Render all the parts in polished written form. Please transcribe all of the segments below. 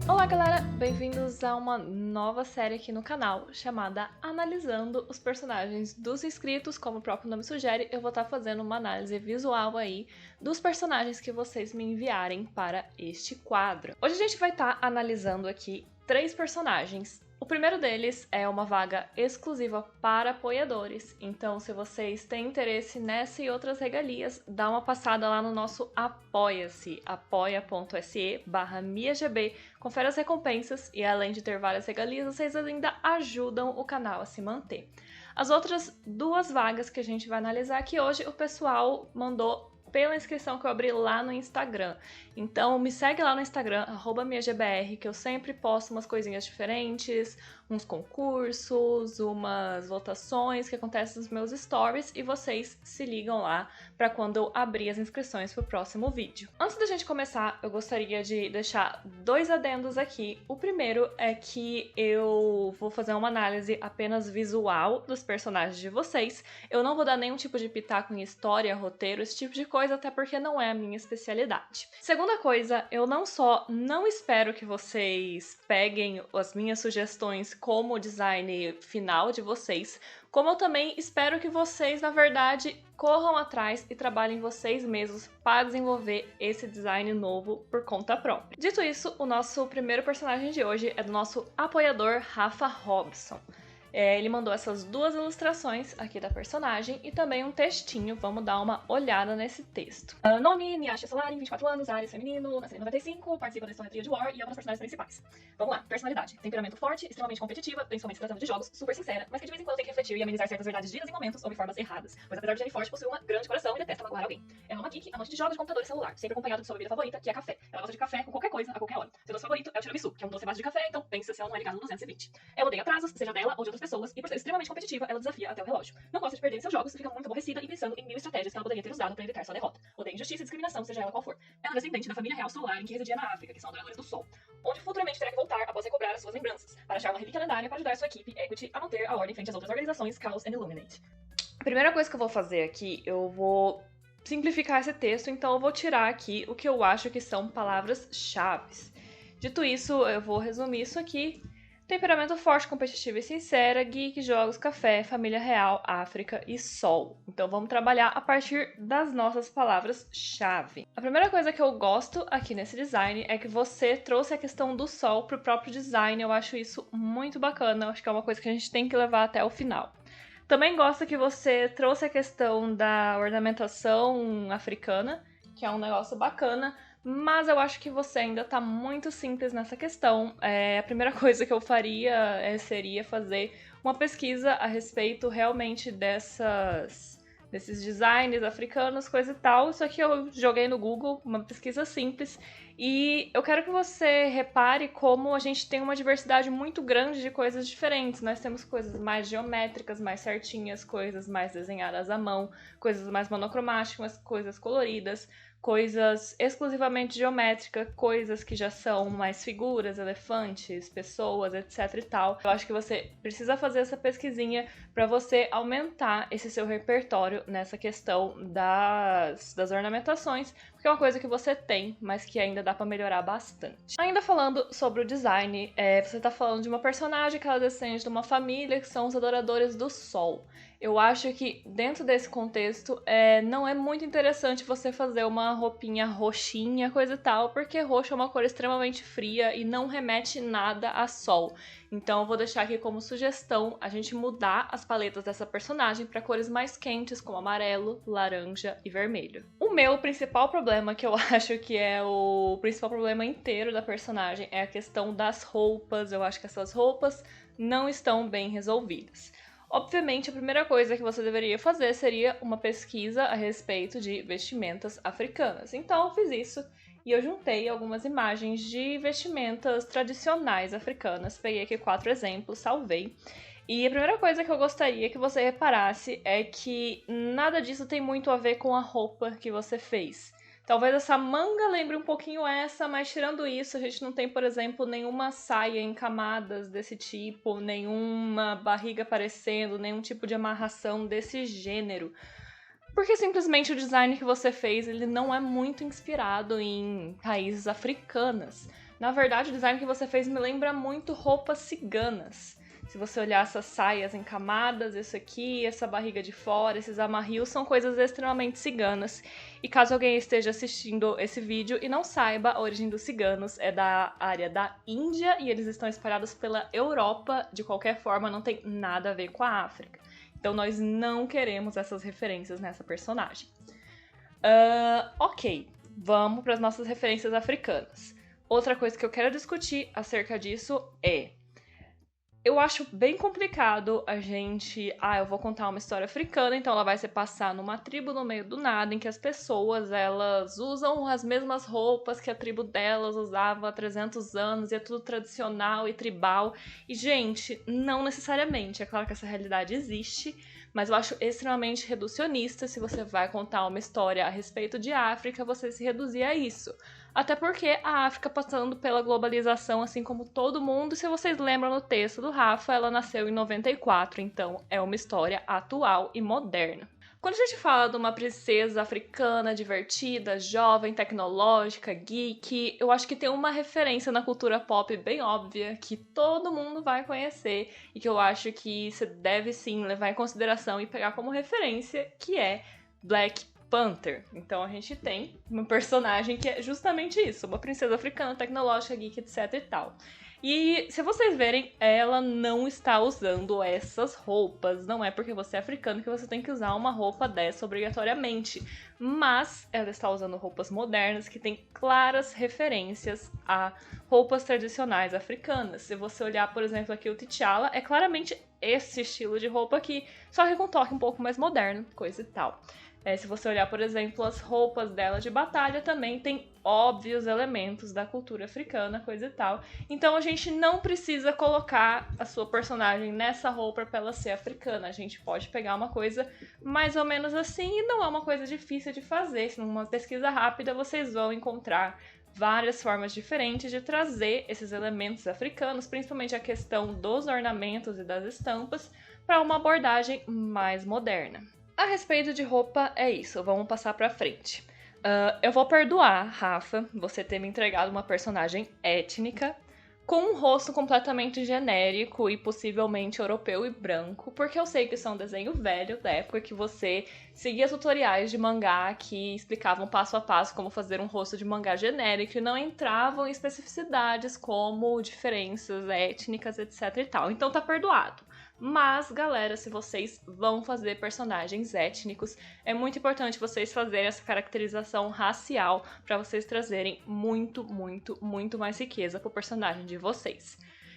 Olá galera, bem-vindos a uma nova série aqui no canal chamada Analisando os personagens dos inscritos. Como o próprio nome sugere, eu vou estar fazendo uma análise visual aí dos personagens que vocês me enviarem para este quadro. Hoje a gente vai estar analisando aqui 3 personagens. O primeiro deles é uma vaga exclusiva para apoiadores, então se vocês têm interesse nessa e outras regalias, dá uma passada lá no nosso Apoia-se, apoia.se/miagb, confere as recompensas e além de ter várias regalias, vocês ainda ajudam o canal a se manter. As outras 2 vagas que a gente vai analisar aqui hoje, o pessoal mandou pela inscrição que eu abri lá no Instagram. Então me segue lá no Instagram, @miagbr, que eu sempre posto umas coisinhas diferentes, uns concursos, umas votações que acontecem nos meus stories e vocês se ligam lá para quando eu abrir as inscrições pro próximo vídeo. Antes da gente começar, eu gostaria de deixar 2 adendos aqui. O primeiro é que eu vou fazer uma análise apenas visual dos personagens de vocês. Eu não vou dar nenhum tipo de pitaco em história, roteiro, esse tipo de coisa, até porque não é a minha especialidade. Segunda coisa, eu não espero que vocês peguem as minhas sugestões como design final de vocês, como eu também espero que vocês, na verdade, corram atrás e trabalhem vocês mesmos para desenvolver esse design novo por conta própria. Dito isso, o nosso primeiro personagem de hoje é do nosso apoiador Rafa Robson. Ele mandou essas 2 ilustrações aqui da personagem e também um textinho. Vamos dar uma olhada nesse texto. Nome, Nyasha Solari, 24 anos, Ares feminino, nasceu em 95, participa da história de War e é uma das personagens principais. Vamos lá, personalidade. Temperamento forte, extremamente competitiva, principalmente se tratando de jogos, super sincera, mas que de vez em quando tem que refletir e amenizar certas verdades dias e momentos ou formas erradas, pois apesar de gênio forte, possui uma grande coração e detesta magoar alguém. Ela é uma geek, amante de jogos, de computador e celular, sempre acompanhado de sua bebida favorita, que é café. Ela gosta de café com qualquer coisa, a qualquer hora. Seu doce favorito é o tiramisu, que é um doce à base de café, então pensa se ela não é ligada no 220. Ela odeia atrasos, seja dela ou de outras pessoas, e por ser extremamente competitiva, ela desafia até o relógio. Não gosta de perder em seus jogos e fica muito aborrecida e pensando em 1000 estratégias que ela poderia ter usado para evitar sua derrota. Odeia injustiça e discriminação, seja ela qual for. Ela é descendente da família real solar em que residia na África, que são adoradores do Sol, onde futuramente terá que voltar após recobrar as suas lembranças, para achar uma relíquia lendária para ajudar sua equipe Equity a manter a ordem frente às outras organizações Chaos and Illuminate. A primeira coisa que eu vou fazer aqui, eu vou simplificar esse texto, então eu vou tirar aqui o que eu acho que são palavras-chave. Dito isso, eu vou resumir isso aqui. Temperamento forte, competitivo e sincera, geek, jogos, café, família real, África e sol. Então vamos trabalhar a partir das nossas palavras-chave. A primeira coisa que eu gosto aqui nesse design é que você trouxe a questão do sol pro próprio design. Eu acho isso muito bacana, eu acho que é uma coisa que a gente tem que levar até o final. Também gosto que você trouxe a questão da ornamentação africana, que é um negócio bacana, mas eu acho que você ainda tá muito simples nessa questão. A primeira coisa que eu faria seria fazer uma pesquisa a respeito realmente desses designs africanos, coisa e tal. Isso aqui eu joguei no Google, uma pesquisa simples. E eu quero que você repare como a gente tem uma diversidade muito grande de coisas diferentes. Nós temos coisas mais geométricas, mais certinhas, coisas mais desenhadas à mão, coisas mais monocromáticas, coisas coloridas, coisas exclusivamente geométricas, coisas que já são mais figuras, elefantes, pessoas, etc e tal. Eu acho que você precisa fazer essa pesquisinha para você aumentar esse seu repertório nessa questão das ornamentações, porque é uma coisa que você tem, mas que ainda dá para melhorar bastante. Ainda falando sobre o design, você tá falando de uma personagem que ela descende de uma família que são os adoradores do sol. Eu acho que dentro desse contexto não é muito interessante você fazer uma roupinha roxinha, coisa e tal, porque roxo é uma cor extremamente fria e não remete nada a sol. Então eu vou deixar aqui como sugestão a gente mudar as paletas dessa personagem para cores mais quentes, como amarelo, laranja e vermelho. O meu principal problema, que eu acho que é o principal problema inteiro da personagem, é a questão das roupas. Eu acho que essas roupas não estão bem resolvidas. Obviamente, a primeira coisa que você deveria fazer seria uma pesquisa a respeito de vestimentas africanas. Então, eu fiz isso e eu juntei algumas imagens de vestimentas tradicionais africanas. Peguei aqui 4 exemplos, salvei. E a primeira coisa que eu gostaria que você reparasse é que nada disso tem muito a ver com a roupa que você fez. Talvez essa manga lembre um pouquinho essa, mas tirando isso, a gente não tem, por exemplo, nenhuma saia em camadas desse tipo, nenhuma barriga aparecendo, nenhum tipo de amarração desse gênero. Porque simplesmente o design que você fez, ele não é muito inspirado em raízes africanas. Na verdade, o design que você fez me lembra muito roupas ciganas. Se você olhar essas saias encamadas, isso aqui, essa barriga de fora, esses amarrios, são coisas extremamente ciganas. E caso alguém esteja assistindo esse vídeo e não saiba, a origem dos ciganos é da área da Índia e eles estão espalhados pela Europa. De qualquer forma, não tem nada a ver com a África. Então nós não queremos essas referências nessa personagem. Ok, vamos para as nossas referências africanas. Outra coisa que eu quero discutir acerca disso é... Eu acho bem complicado a gente... eu vou contar uma história africana, então ela vai se passar numa tribo no meio do nada, em que as pessoas, elas usam as mesmas roupas que a tribo delas usava há 300 anos, e é tudo tradicional e tribal. E, gente, não necessariamente. É claro que essa realidade existe, mas eu acho extremamente reducionista se você vai contar uma história a respeito de África, você se reduzir a isso. Até porque a África passando pela globalização, assim como todo mundo, se vocês lembram no texto do Rafa, ela nasceu em 94, então é uma história atual e moderna. Quando a gente fala de uma princesa africana, divertida, jovem, tecnológica, geek, eu acho que tem uma referência na cultura pop bem óbvia, que todo mundo vai conhecer, e que eu acho que você deve sim levar em consideração e pegar como referência, que é Black Panther. Então a gente tem uma personagem que é justamente isso, uma princesa africana, tecnológica, geek, etc e tal. E se vocês verem, ela não está usando essas roupas. Não é porque você é africano que você tem que usar uma roupa dessa obrigatoriamente. Mas ela está usando roupas modernas que têm claras referências a roupas tradicionais africanas. Se você olhar, por exemplo, aqui o T'Challa, é claramente esse estilo de roupa aqui, só que com um toque um pouco mais moderno, coisa e tal. Se você olhar, por exemplo, as roupas dela de batalha, também tem óbvios elementos da cultura africana, coisa e tal. Então a gente não precisa colocar a sua personagem nessa roupa para ela ser africana. A gente pode pegar uma coisa mais ou menos assim e não é uma coisa difícil de fazer. Se numa pesquisa rápida vocês vão encontrar várias formas diferentes de trazer esses elementos africanos, principalmente a questão dos ornamentos e das estampas, para uma abordagem mais moderna. A respeito de roupa, é isso. Vamos passar pra frente. Eu vou perdoar, Rafa, você ter me entregado uma personagem étnica com um rosto completamente genérico e possivelmente europeu e branco, porque eu sei que isso é um desenho velho da época que você seguia tutoriais de mangá que explicavam passo a passo como fazer um rosto de mangá genérico e não entravam em especificidades como diferenças étnicas, etc e tal. Então tá perdoado. Mas, galera, se vocês vão fazer personagens étnicos, é muito importante vocês fazerem essa caracterização racial para vocês trazerem muito, muito, muito mais riqueza pro personagem de vocês.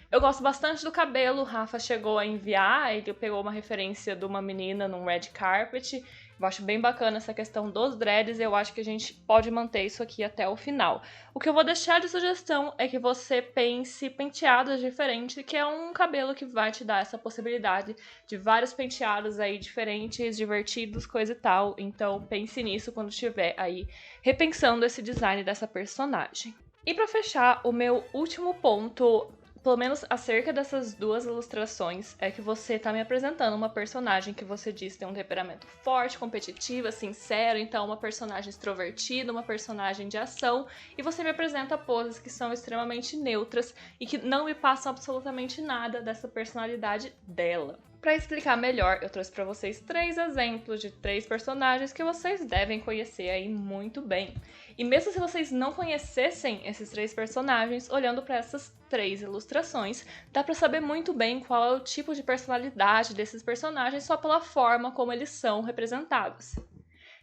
Eu gosto bastante do cabelo, o Rafa chegou a enviar, ele pegou uma referência de uma menina num red carpet. Eu acho bem bacana essa questão dos dreads e eu acho que a gente pode manter isso aqui até o final. O que eu vou deixar de sugestão é que você pense penteados diferentes, que é um cabelo que vai te dar essa possibilidade de vários penteados aí diferentes, divertidos, coisa e tal. Então pense nisso quando estiver aí repensando esse design dessa personagem. E pra fechar, o meu último ponto, pelo menos acerca dessas duas ilustrações, é que você tá me apresentando uma personagem que você diz tem um temperamento forte, competitiva, sincero, então uma personagem extrovertida, uma personagem de ação, e você me apresenta poses que são extremamente neutras e que não me passam absolutamente nada dessa personalidade dela. Para explicar melhor, eu trouxe para vocês 3 exemplos de 3 personagens que vocês devem conhecer aí muito bem. E mesmo se vocês não conhecessem esses 3 personagens, olhando para essas 3 ilustrações, dá para saber muito bem qual é o tipo de personalidade desses personagens só pela forma como eles são representados.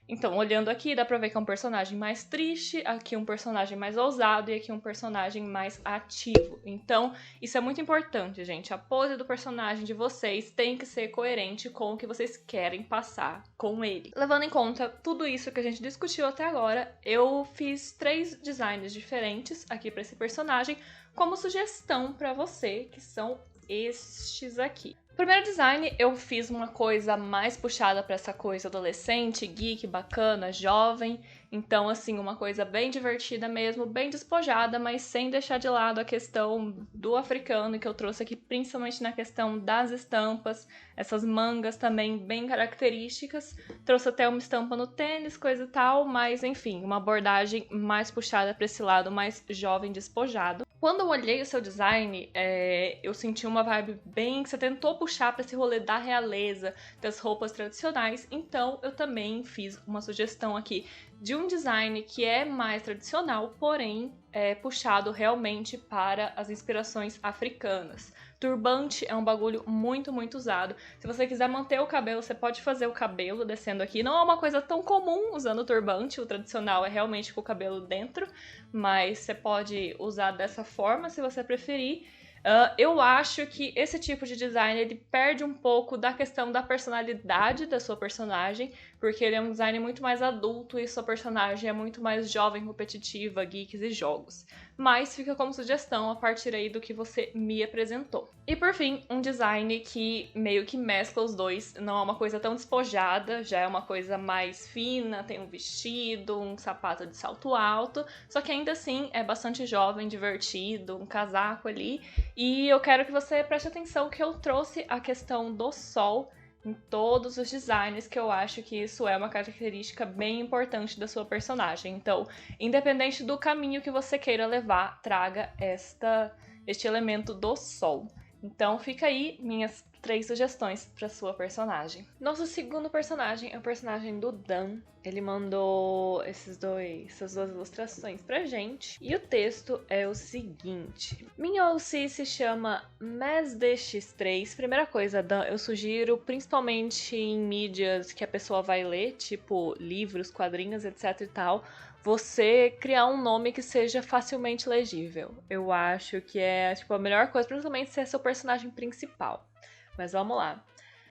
Então, olhando aqui, dá pra ver que é um personagem mais triste, aqui um personagem mais ousado e aqui um personagem mais ativo. Então, isso é muito importante, gente. A pose do personagem de vocês tem que ser coerente com o que vocês querem passar com ele. Levando em conta tudo isso que a gente discutiu até agora, eu fiz 3 designs diferentes aqui pra esse personagem como sugestão pra você, que são estes aqui. Primeiro design, eu fiz uma coisa mais puxada para essa coisa adolescente, geek, bacana, jovem. Então, assim, uma coisa bem divertida mesmo, bem despojada, mas sem deixar de lado a questão do africano, que eu trouxe aqui principalmente na questão das estampas, essas mangas também bem características. Trouxe até uma estampa no tênis, coisa e tal, mas enfim, uma abordagem mais puxada para esse lado mais jovem, despojado. Quando eu olhei o seu design, eu senti uma vibe bem... Você tentou puxar para esse rolê da realeza, das roupas tradicionais, então eu também fiz uma sugestão aqui de um design que é mais tradicional, porém puxado realmente para as inspirações africanas. Turbante é um bagulho muito, muito usado. Se você quiser manter o cabelo, você pode fazer o cabelo descendo aqui. Não é uma coisa tão comum usando turbante, o tradicional é realmente com o cabelo dentro, mas você pode usar dessa forma se você preferir. Eu acho que esse tipo de design ele perde um pouco da questão da personalidade da sua personagem, porque ele é um design muito mais adulto e sua personagem é muito mais jovem, competitiva, geeks e jogos. Mas fica como sugestão a partir aí do que você me apresentou. E por fim, um design que meio que mescla os dois, não é uma coisa tão despojada, já é uma coisa mais fina, tem um vestido, um sapato de salto alto, só que ainda assim é bastante jovem, divertido, um casaco ali. E eu quero que você preste atenção que eu trouxe a questão do sol em todos os designs, que eu acho que isso é uma característica bem importante da sua personagem. Então, independente do caminho que você queira levar, traga este elemento do sol. Então, fica aí minhas 3 sugestões para sua personagem. Nosso segundo personagem é o personagem do Dan. Ele mandou essas duas ilustrações pra gente. E o texto é o seguinte. Minha OC se chama MesDX3. Primeira coisa, Dan, eu sugiro, principalmente em mídias que a pessoa vai ler, tipo livros, quadrinhos, etc e tal, você criar um nome que seja facilmente legível. Eu acho que é a melhor coisa, principalmente se é seu personagem principal. Mas vamos lá.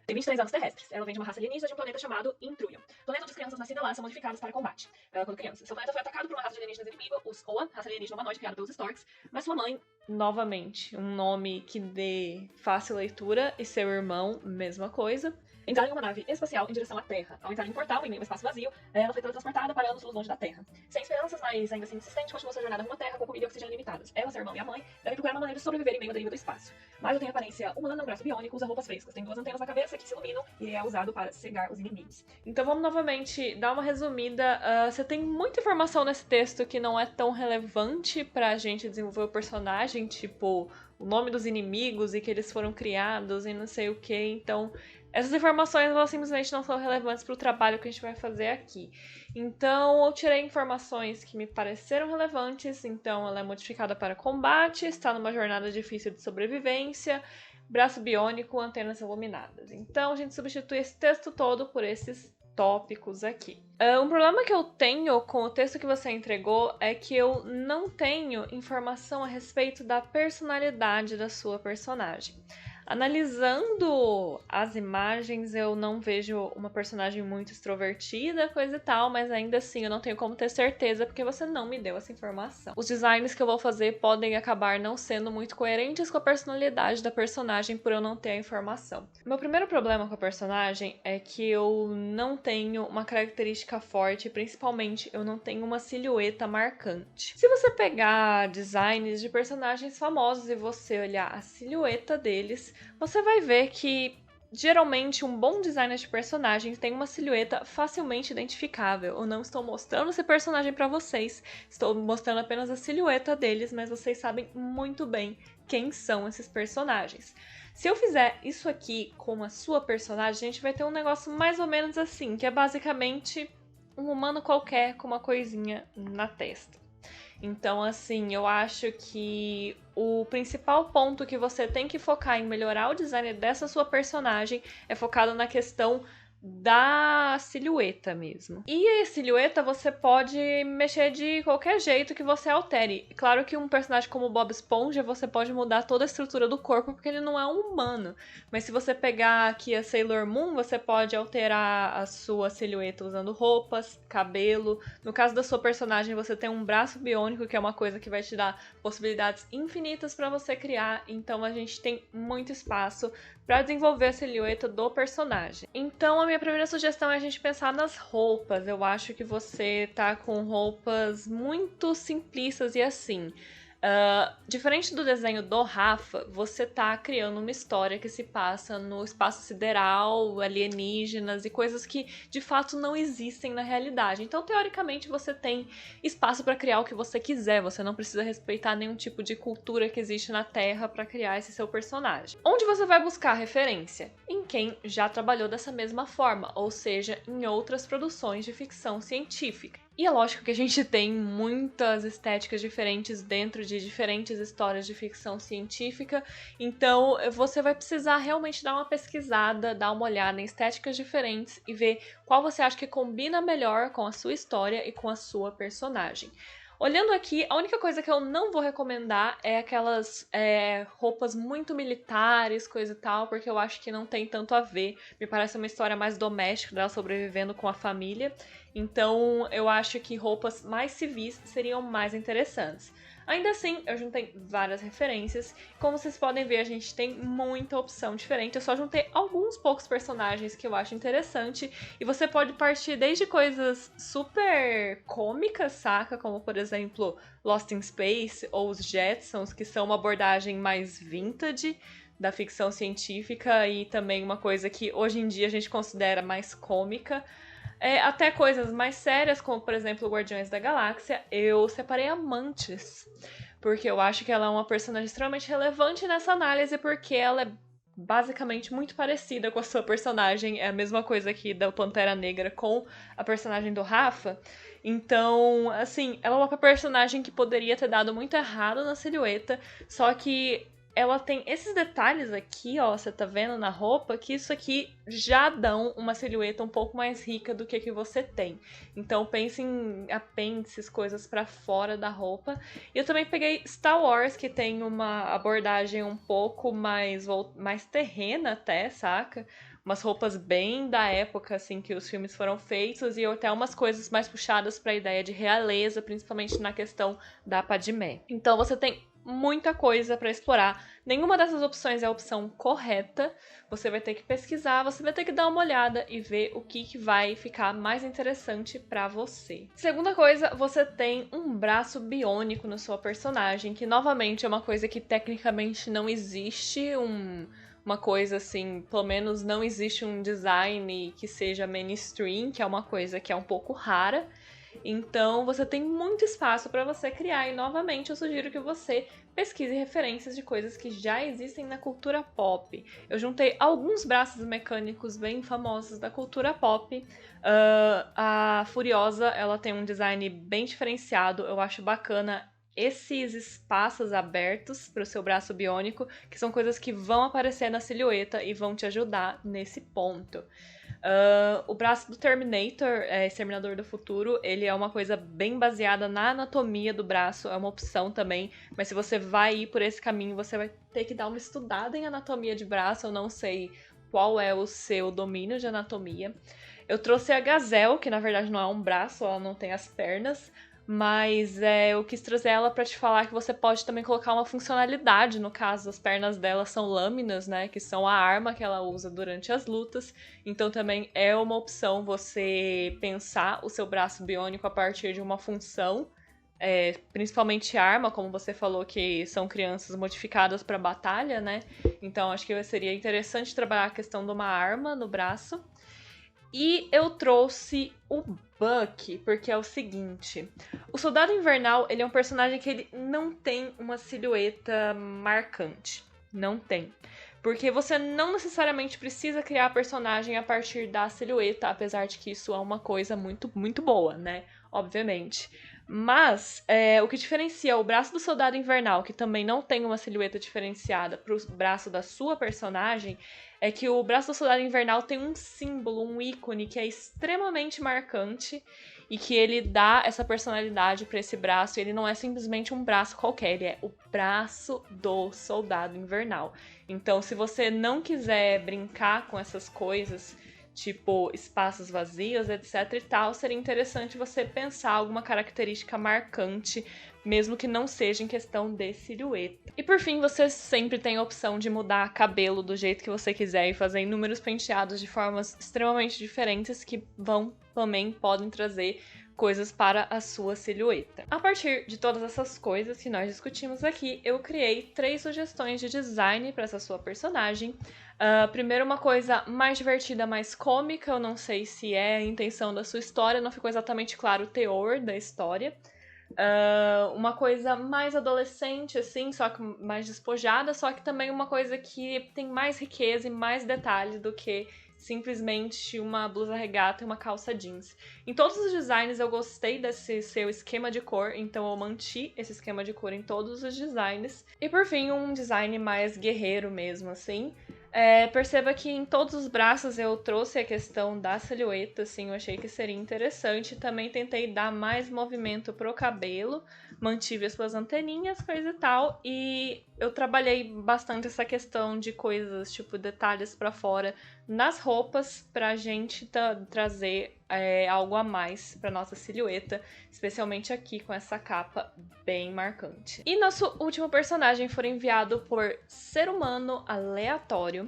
Tem 23 anos terrestres. Ela vem de uma raça alienígena de um planeta chamado Intruion. Planeta onde as crianças nascidas lá são modificadas para combate. Quando crianças. Seu planeta foi atacado por uma raça de alienígenas inimiga, os Oa, raça alienígena humanoide criada pelos Storks, mas sua mãe... Novamente, um nome que dê fácil leitura, e seu irmão, mesma coisa. Entraram em uma nave espacial em direção à Terra. Ao entrar em um portal, em meio a um espaço vazio, ela foi teletransportada para anos longe da Terra. Sem esperanças, mas ainda assim insistente, continuou sua jornada rumo à Terra com comida e oxigênio limitados. Ela, seu irmão e a mãe devem procurar uma maneira de sobreviver em meio à deriva do espaço. Maio tem aparência humana, um braço biônico, usa roupas frescas, tem 2 antenas na cabeça que se iluminam e é usado para cegar os inimigos. Então vamos novamente dar uma resumida. Você tem muita informação nesse texto que não é tão relevante pra gente desenvolver o personagem, tipo o nome dos inimigos e que eles foram criados e não sei o que. Então essas informações elas simplesmente não são relevantes para o trabalho que a gente vai fazer aqui. Então eu tirei informações que me pareceram relevantes. Então ela é modificada para combate, está numa jornada difícil de sobrevivência, braço biônico, antenas iluminadas. Então a gente substitui esse texto todo por esses tópicos aqui. Um problema que eu tenho com o texto que você entregou é que eu não tenho informação a respeito da personalidade da sua personagem. Analisando as imagens, eu não vejo uma personagem muito extrovertida, coisa e tal, mas ainda assim eu não tenho como ter certeza porque você não me deu essa informação. Os designs que eu vou fazer podem acabar não sendo muito coerentes com a personalidade da personagem por eu não ter a informação. Meu primeiro problema com a personagem é que eu não tenho uma característica forte, principalmente eu não tenho uma silhueta marcante. Se você pegar designs de personagens famosos e você olhar a silhueta deles, você vai ver que geralmente um bom designer de personagens tem uma silhueta facilmente identificável. Eu não estou mostrando esse personagem para vocês, estou mostrando apenas a silhueta deles, mas vocês sabem muito bem quem são esses personagens. Se eu fizer isso aqui com a sua personagem, a gente vai ter um negócio mais ou menos assim, que é basicamente um humano qualquer com uma coisinha na testa. Então, assim, eu acho que o principal ponto que você tem que focar em melhorar o design dessa sua personagem é focado na questão da silhueta mesmo. E a silhueta você pode mexer de qualquer jeito que você altere. Claro que um personagem como o Bob Esponja, você pode mudar toda a estrutura do corpo, porque ele não é um humano. Mas se você pegar aqui a Sailor Moon, você pode alterar a sua silhueta usando roupas, cabelo. No caso da sua personagem, você tem um braço biônico, que é uma coisa que vai te dar possibilidades infinitas para você criar. Então a gente tem muito espaço para desenvolver a silhueta do personagem. Então a minha primeira sugestão é a gente pensar nas roupas. Eu acho que você tá com roupas muito simplistas e assim. Diferente do desenho do Rafa, você tá criando uma história que se passa no espaço sideral, alienígenas e coisas que de fato não existem na realidade. Então, teoricamente, você tem espaço para criar o que você quiser. Você não precisa respeitar nenhum tipo de cultura que existe na Terra para criar esse seu personagem. Onde você vai buscar referência? Em quem já trabalhou dessa mesma forma, ou seja, em outras produções de ficção científica. E é lógico que a gente tem muitas estéticas diferentes dentro de diferentes histórias de ficção científica, então você vai precisar realmente dar uma pesquisada, dar uma olhada em estéticas diferentes e ver qual você acha que combina melhor com a sua história e com a sua personagem. Olhando aqui, a única coisa que eu não vou recomendar é aquelas roupas muito militares, coisa e tal, porque eu acho que não tem tanto a ver. Me parece uma história mais doméstica dela sobrevivendo com a família. Então, eu acho que roupas mais civis seriam mais interessantes. Ainda assim, eu juntei várias referências. Como vocês podem ver, a gente tem muita opção diferente. Eu só juntei alguns poucos personagens que eu acho interessante. E você pode partir desde coisas super cômicas, saca? Como, por exemplo, Lost in Space ou os Jetsons, que são uma abordagem mais vintage da ficção científica e também uma coisa que hoje em dia a gente considera mais cômica. Até coisas mais sérias, como por exemplo Guardiões da Galáxia, eu separei a Mantis, porque eu acho que ela é uma personagem extremamente relevante nessa análise, porque ela é basicamente muito parecida com a sua personagem, é a mesma coisa aqui da Pantera Negra com a personagem do Rafa. Então, assim, ela é uma personagem que poderia ter dado muito errado na silhueta, só que ela tem esses detalhes aqui, ó, você tá vendo na roupa, que isso aqui já dão uma silhueta um pouco mais rica do que você tem. Então pense em apêndices, coisas pra fora da roupa. E eu também peguei Star Wars, que tem uma abordagem um pouco mais terrena até, saca? Umas roupas bem da época, assim, que os filmes foram feitos, e até umas coisas mais puxadas pra ideia de realeza, principalmente na questão da Padmé. Então você tem muita coisa para explorar. Nenhuma dessas opções é a opção correta. Você vai ter que pesquisar, você vai ter que dar uma olhada e ver o que vai ficar mais interessante para você. Segunda coisa, você tem um braço biônico na sua personagem, que novamente é uma coisa que tecnicamente não existe, uma coisa assim, pelo menos não existe um design que seja mainstream, que é uma coisa que é um pouco rara. Então você tem muito espaço para você criar, e novamente eu sugiro que você pesquise referências de coisas que já existem na cultura pop. Eu juntei alguns braços mecânicos bem famosos da cultura pop. A Furiosa, ela tem um design bem diferenciado, eu acho bacana esses espaços abertos para o seu braço biônico, que são coisas que vão aparecer na silhueta e vão te ajudar nesse ponto. O braço do Terminator, Exterminador do Futuro, ele é uma coisa bem baseada na anatomia do braço, é uma opção também, mas se você vai ir por esse caminho, você vai ter que dar uma estudada em anatomia de braço, eu não sei qual é o seu domínio de anatomia. Eu trouxe a Gazelle, que na verdade não é um braço, ela não tem as pernas, mas eu quis trazer ela para te falar que você pode também colocar uma funcionalidade, no caso as pernas dela são lâminas, né, que são a arma que ela usa durante as lutas, então também é uma opção você pensar o seu braço biônico a partir de uma função, principalmente arma, como você falou que são crianças modificadas para batalha, né, então acho que seria interessante trabalhar a questão de uma arma no braço. E eu trouxe o Bucky, porque é o seguinte, o Soldado Invernal, ele é um personagem que ele não tem uma silhueta marcante, não tem. Porque você não necessariamente precisa criar a personagem a partir da silhueta, apesar de que isso é uma coisa muito, muito boa, né? obviamente. Mas o que diferencia o braço do Soldado Invernal, que também não tem uma silhueta diferenciada, pro braço da sua personagem, é que o braço do Soldado Invernal tem um símbolo, um ícone que é extremamente marcante e que ele dá essa personalidade pra esse braço. Ele não é simplesmente um braço qualquer, ele é o braço do Soldado Invernal. Então, se você não quiser brincar com essas coisas, tipo espaços vazios, etc e tal, seria interessante você pensar alguma característica marcante, mesmo que não seja em questão de silhueta. E por fim, você sempre tem a opção de mudar cabelo do jeito que você quiser e fazer inúmeros penteados de formas extremamente diferentes que também podem trazer coisas para a sua silhueta. A partir de todas essas coisas que nós discutimos aqui, eu criei 3 sugestões de design para essa sua personagem. Primeiro, uma coisa mais divertida, mais cômica. Eu não sei se é a intenção da sua história, não ficou exatamente claro o teor da história. Uma coisa mais adolescente, assim, só que mais despojada, só que também uma coisa que tem mais riqueza e mais detalhe do que simplesmente uma blusa regata e uma calça jeans. Em todos os designs eu gostei desse seu esquema de cor, então eu manti esse esquema de cor em todos os designs. E por fim, um design mais guerreiro mesmo, assim. Perceba que em todos os braços eu trouxe a questão da silhueta, assim, eu achei que seria interessante. Também tentei dar mais movimento pro cabelo, mantive as suas anteninhas, coisa e tal, e eu trabalhei bastante essa questão de coisas, tipo detalhes pra fora nas roupas, pra gente trazer algo a mais pra nossa silhueta, especialmente aqui com essa capa bem marcante. E nosso último personagem foi enviado por Ser Humano Aleatório,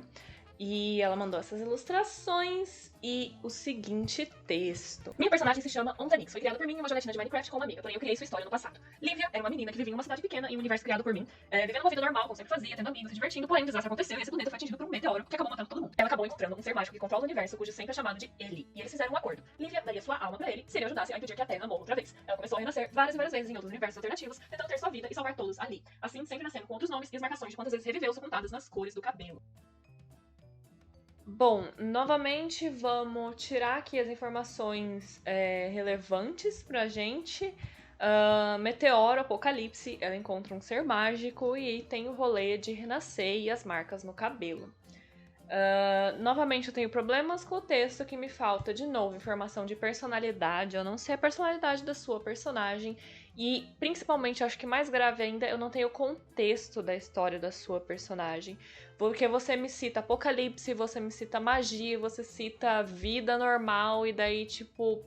e ela mandou essas ilustrações e o seguinte texto. Minha personagem se chama Ondanix. Foi criada por mim em uma jogatina de Minecraft com uma amiga, porém eu criei sua história no passado. Lívia era uma menina que vivia em uma cidade pequena em um universo criado por mim, vivendo uma vida normal, como sempre fazia, tendo amigos, se divertindo, porém um desastre aconteceu e esse planeta foi atingido por um meteoro que acabou matando todo mundo. Ela acabou encontrando um ser mágico que controla o universo, cujo sempre é chamado de Eli, e eles fizeram um acordo. Lívia daria sua alma pra ele se ele ajudasse a impedir que a Terra morra outra vez. Ela começou a renascer várias e várias vezes em outros universos alternativos, tentando ter sua vida e salvar todos ali. Assim, sempre nascendo com outros nomes e as marcações de quantas vezes reviveu são contadas nas cores do cabelo. Bom, novamente vamos tirar aqui as informações relevantes pra gente. Meteoro, Apocalipse, ela encontra um ser mágico e tem o rolê de renascer e as marcas no cabelo. Novamente eu tenho problemas com o texto, que me falta de novo informação de personalidade. Eu não sei a personalidade da sua personagem e, principalmente, acho que mais grave ainda, eu não tenho o contexto da história da sua personagem. Porque você me cita apocalipse, você me cita magia, você cita vida normal e daí, tipo,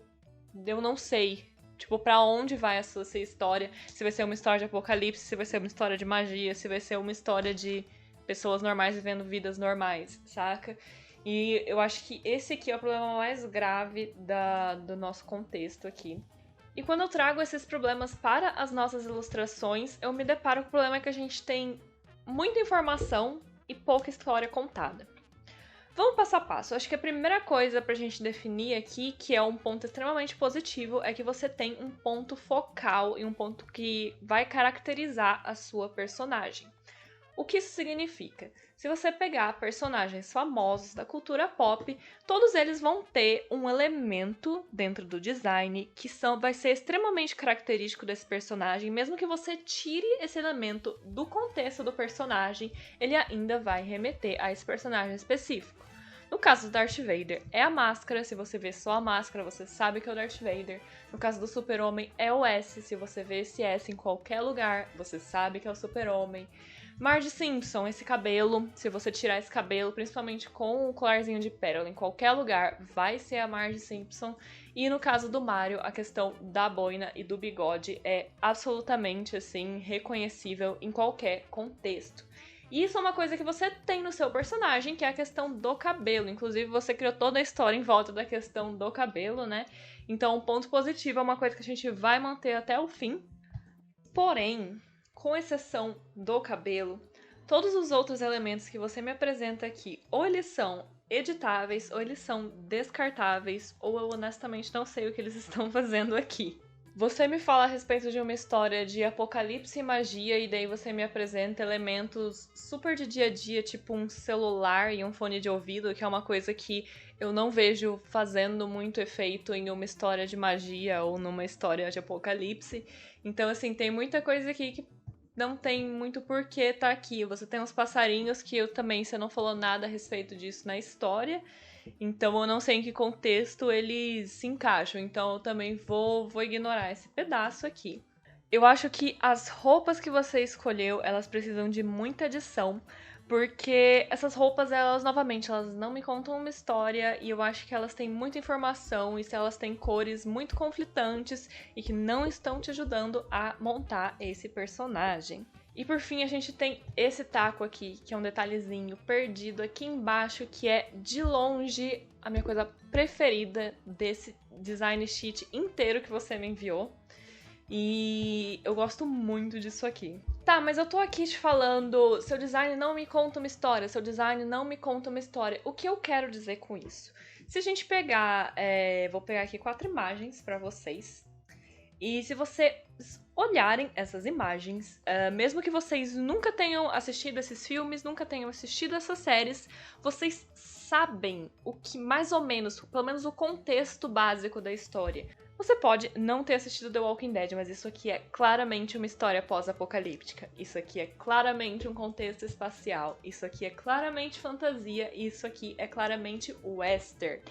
eu não sei. Tipo, pra onde vai essa sua história? Se vai ser uma história de apocalipse, se vai ser uma história de magia, se vai ser uma história de pessoas normais vivendo vidas normais, saca? E eu acho que esse aqui é o problema mais grave do nosso contexto aqui. E quando eu trago esses problemas para as nossas ilustrações, eu me deparo com o problema que a gente tem muita informação e pouca história contada. Vamos passo a passo. Acho que a primeira coisa pra gente definir aqui, que é um ponto extremamente positivo, é que você tem um ponto focal e um ponto que vai caracterizar a sua personagem. O que isso significa? Se você pegar personagens famosos da cultura pop, todos eles vão ter um elemento dentro do design que vai ser extremamente característico desse personagem. Mesmo que você tire esse elemento do contexto do personagem, ele ainda vai remeter a esse personagem específico. No caso do Darth Vader, é a máscara. Se você vê só a máscara, você sabe que é o Darth Vader. No caso do Super-Homem, é o S. Se você vê esse S em qualquer lugar, você sabe que é o Super-Homem. Marge Simpson, esse cabelo, se você tirar esse cabelo, principalmente com o colarzinho de pérola em qualquer lugar, vai ser a Marge Simpson. E no caso do Mario, a questão da boina e do bigode é absolutamente, assim, reconhecível em qualquer contexto. E isso é uma coisa que você tem no seu personagem, que é a questão do cabelo. Inclusive, você criou toda a história em volta da questão do cabelo, né? Então, um ponto positivo é uma coisa que a gente vai manter até o fim. Porém, com exceção do cabelo, todos os outros elementos que você me apresenta aqui, ou eles são editáveis, ou eles são descartáveis, ou eu honestamente não sei o que eles estão fazendo aqui. Você me fala a respeito de uma história de apocalipse e magia, e daí você me apresenta elementos super de dia a dia, tipo um celular e um fone de ouvido, que é uma coisa que eu não vejo fazendo muito efeito em uma história de magia ou numa história de apocalipse. Então, assim, tem muita coisa aqui que não tem muito porquê tá aqui. Você tem uns passarinhos que eu também, você não falou nada a respeito disso na história. Então eu não sei em que contexto eles se encaixam. Então eu também vou ignorar esse pedaço aqui. Eu acho que as roupas que você escolheu, elas precisam de muita edição. Porque essas roupas, elas, novamente, elas não me contam uma história. E eu acho que elas têm muita informação. E se elas têm cores muito conflitantes e que não estão te ajudando a montar esse personagem. E por fim, a gente tem esse taco aqui, que é um detalhezinho perdido aqui embaixo, que é, de longe, a minha coisa preferida desse design sheet inteiro que você me enviou. E eu gosto muito disso aqui. Tá, mas eu tô aqui te falando, seu design não me conta uma história, seu design não me conta uma história. O que eu quero dizer com isso? Se a gente pegar, vou pegar aqui 4 imagens pra vocês. E se vocês olharem essas imagens, mesmo que vocês nunca tenham assistido esses filmes, nunca tenham assistido essas séries, vocês sabem o que mais ou menos, pelo menos o contexto básico da história. Você pode não ter assistido The Walking Dead, mas isso aqui é claramente uma história pós-apocalíptica. Isso aqui é claramente um contexto espacial. Isso aqui é claramente fantasia. Isso aqui é claramente western.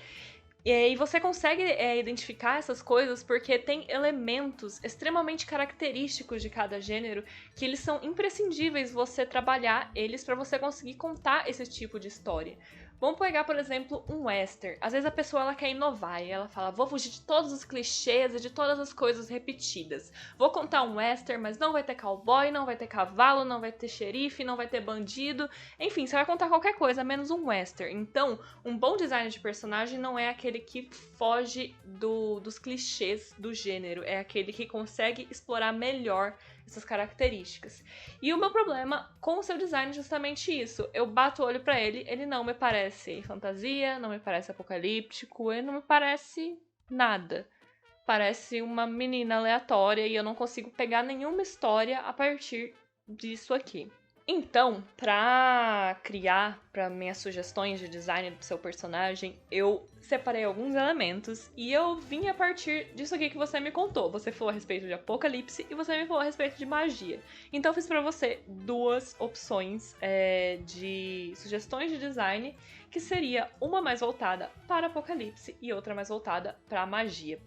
E você consegue identificar essas coisas porque tem elementos extremamente característicos de cada gênero que eles são imprescindíveis você trabalhar eles para você conseguir contar esse tipo de história. Vamos pegar, por exemplo, um western. Às vezes a pessoa ela quer inovar e ela fala, vou fugir de todos os clichês e de todas as coisas repetidas. Vou contar um western, mas não vai ter cowboy, não vai ter cavalo, não vai ter xerife, não vai ter bandido. Enfim, você vai contar qualquer coisa, menos um western. Então, um bom design de personagem não é aquele que foge dos clichês do gênero. É aquele que consegue explorar melhor essas características. E o meu problema com o seu design é justamente isso. Eu bato o olho pra ele, ele não me parece fantasia, não me parece apocalíptico, ele não me parece nada. Parece uma menina aleatória e eu não consigo pegar nenhuma história a partir disso aqui. Então, para criar para minhas sugestões de design do seu personagem, eu separei alguns elementos e eu vim a partir disso aqui que você me contou. Você falou a respeito de apocalipse e você me falou a respeito de magia. Então eu fiz para você 2 opções de sugestões de design, que seria uma mais voltada para apocalipse e outra mais voltada para magia.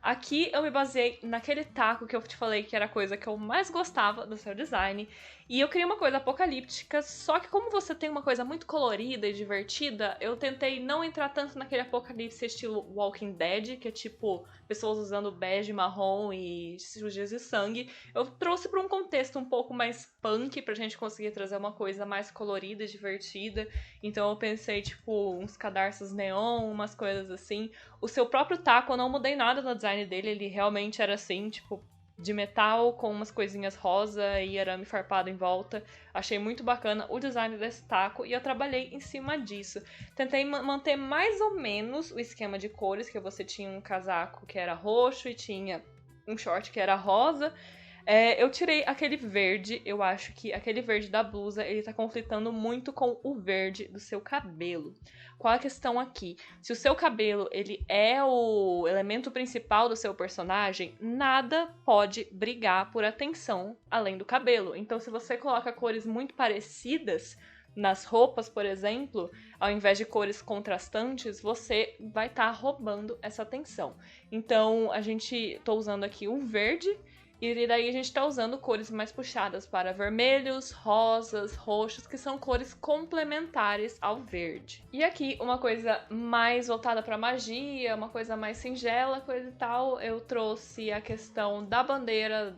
Aqui eu me baseei naquele taco que eu te falei que era a coisa que eu mais gostava do seu design. E eu criei uma coisa apocalíptica, só que como você tem uma coisa muito colorida e divertida, eu tentei não entrar tanto naquele apocalipse estilo Walking Dead, que é tipo pessoas usando bege, marrom e sujeiras de sangue. Eu trouxe para um contexto um pouco mais punk, pra gente conseguir trazer uma coisa mais colorida e divertida. Então eu pensei, tipo, uns cadarços neon, umas coisas assim. O seu próprio taco, eu não mudei nada no design dele, ele realmente era assim, tipo, de metal com umas coisinhas rosa e arame farpado em volta. Achei muito bacana o design desse taco e eu trabalhei em cima disso. Tentei manter mais ou menos o esquema de cores, que você tinha um casaco que era roxo e tinha um short que era rosa. Eu tirei aquele verde, eu acho que aquele verde da blusa, ele tá conflitando muito com o verde do seu cabelo. Qual a questão aqui? Se o seu cabelo, ele é o elemento principal do seu personagem, nada pode brigar por atenção além do cabelo. Então, se você coloca cores muito parecidas nas roupas, por exemplo, ao invés de cores contrastantes, você vai estar roubando essa atenção. Então, tô usando aqui um verde, e daí a gente tá usando cores mais puxadas para vermelhos, rosas, roxos, que são cores complementares ao verde. E aqui, uma coisa mais voltada para magia, uma coisa mais singela, coisa e tal, eu trouxe a questão da bandeira,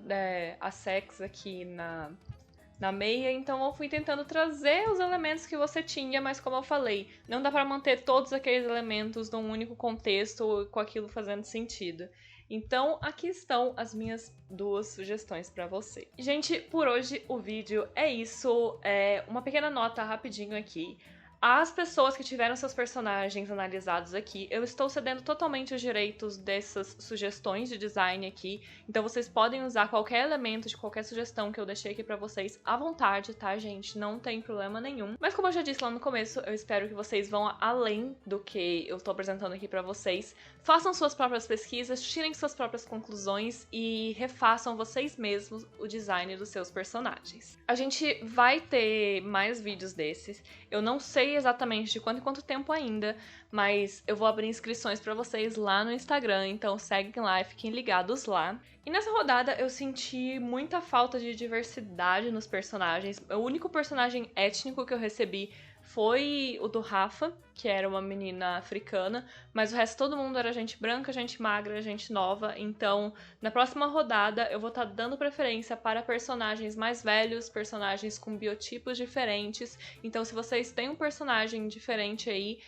a Sex aqui na meia, então eu fui tentando trazer os elementos que você tinha, mas como eu falei, não dá para manter todos aqueles elementos num único contexto com aquilo fazendo sentido. Então, aqui estão as minhas 2 sugestões para você. Gente, por hoje o vídeo é isso. Uma pequena nota rapidinho aqui. As pessoas que tiveram seus personagens analisados aqui, eu estou cedendo totalmente os direitos dessas sugestões de design aqui, então vocês podem usar qualquer elemento de qualquer sugestão que eu deixei aqui pra vocês à vontade, tá, gente? Não tem problema nenhum. Mas como eu já disse lá no começo, eu espero que vocês vão além do que eu tô apresentando aqui pra vocês. Façam suas próprias pesquisas, tirem suas próprias conclusões e refaçam vocês mesmos o design dos seus personagens. A gente vai ter mais vídeos desses. Eu não sei exatamente de quanto em quanto tempo ainda, mas eu vou abrir inscrições pra vocês lá no Instagram, então seguem lá e fiquem ligados lá. E nessa rodada eu senti muita falta de diversidade nos personagens. O único personagem étnico que eu recebi foi o do Rafa, que era uma menina africana, mas o resto todo mundo era gente branca, gente magra, gente nova, então na próxima rodada eu vou estar dando preferência para personagens mais velhos, personagens com biotipos diferentes, então se vocês têm um personagem diferente aí,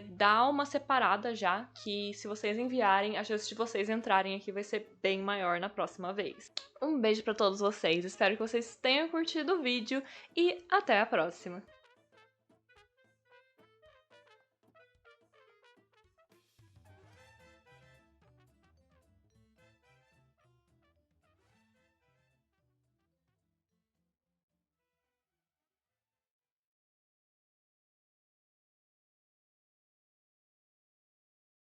dá uma separada já, que se vocês enviarem, a chance de vocês entrarem aqui vai ser bem maior na próxima vez. Um beijo pra todos vocês, espero que vocês tenham curtido o vídeo e até a próxima!